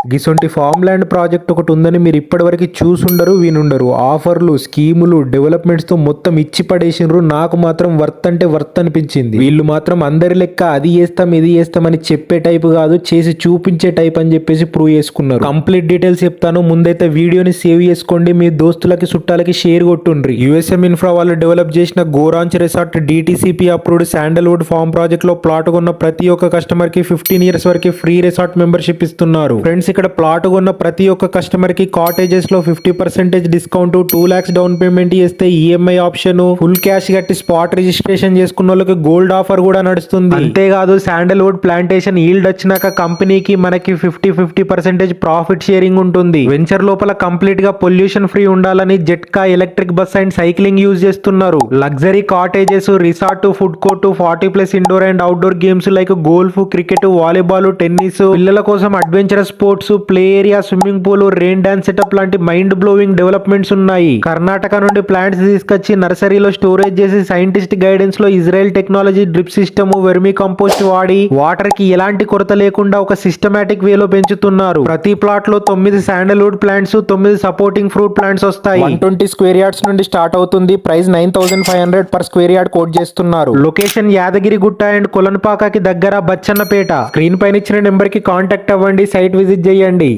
గిసొంటి farm land project ఒకటి ఉందని మీరు ఇప్పటివరకు చూసుండరు వినుండరు. ఆఫర్లు, స్కీములు, డెవలప్మెంట్స్ తో మొత్తం ఇచ్చి పడేసినరు. నాకు మాత్రం వర్త్ అంటే వర్త్ అనిపించింది. వీళ్ళు మాత్రం అందరి లెక్క అది చేస్తాం ఇది చేస్తాం అని చెప్పే టైప్ కాదు, చేసి చూపించే టైప్ అని చెప్పేసి ప్రూవ్ చేసుకున్నారు. కంప్లీట్ డీటెయిల్స్ చెప్తాను. ముందైతే వీడియోని సేవ్ చేసుకోండి, మీ దోస్తులకి చుట్టాలకి షేర్ కొట్టుండ్రి. యుఎస్ఎం ఇన్ఫ్రా వాళ్ళు డెవలప్ చేసిన గోరాంచ్ resort DTCP approved sandalwood farm project లో ప్లాట్ కొన్న ప్రతి ఒక్క కస్టమర్ కి 15 years వరకు ఫ్రీ రిసార్ట్ మెంబర్షిప్ ఇస్తున్నారు. ఫ్రెండ్స్, ఇక్కడ ప్లాట్ కొన్న ప్రతి ఒక్క కస్టమర్ కి కాటేజెస్ లో 50% డిస్కౌంట్, 2 lakhs డౌన్ పేమెంట్ చేస్తే EMI ఆప్షన్, ఫుల్ క్యాష్ కట్టి స్పాట్ రిజిస్ట్రేషన్ చేసుకున్న వాళ్ళకి గోల్డ్ ఆఫర్ కూడా నడుస్తుంది. అంతేకాదు శాండల్వుడ్ ప్లాంటేషన్ ఈల్డ్ వచ్చినాక కంపెనీకి మనకి 50% ప్రాఫిట్ షేరింగ్ ఉంటుంది. వెంచర్ లోపల కంప్లీట్ గా పొల్యూషన్ ఫ్రీ ఉండాలని జెట్కా electric bus and cycling use చేస్తున్నారు. Luxury cottages, resort, food court, 40+ indoor and outdoor games like golf, cricket, volleyball, tennis, పిల్లల కోసం adventurous sports, play area, swimming pool, rain dance setup లాంటి mind blowing developments ఉన్నాయి. కర్ణాటక నుండి plants తీసుకొచ్చి నర్సరీలో storage చేసి scientist guidance లో Israel technology drip system, vermicompost వాడి వాటర్ కి ఎలాంటి కొరత లేకుండా ఒక సిస్టమాటిక్ వేలో పెంచుతున్నారు. ప్రతి ప్లాట్ లో 9 sandalwood plants, 9 supporting fruit plants వస్తాయి. 120 square yards నుండి స్టార్ట్ అవుతుంది. Price 9,500 per square yard quote చేస్తున్నారు. లొకేషన్ యాదగిరి గుట్ట అండ్ కొలన్పాకకి దగ్గర బచ్చన్నపేట. స్క్రీన్ పైన ఇచ్చిన నెంబర్ కి కాంటాక్ట్ అవ్వండి, సైట్ విజిట్ చేయండి.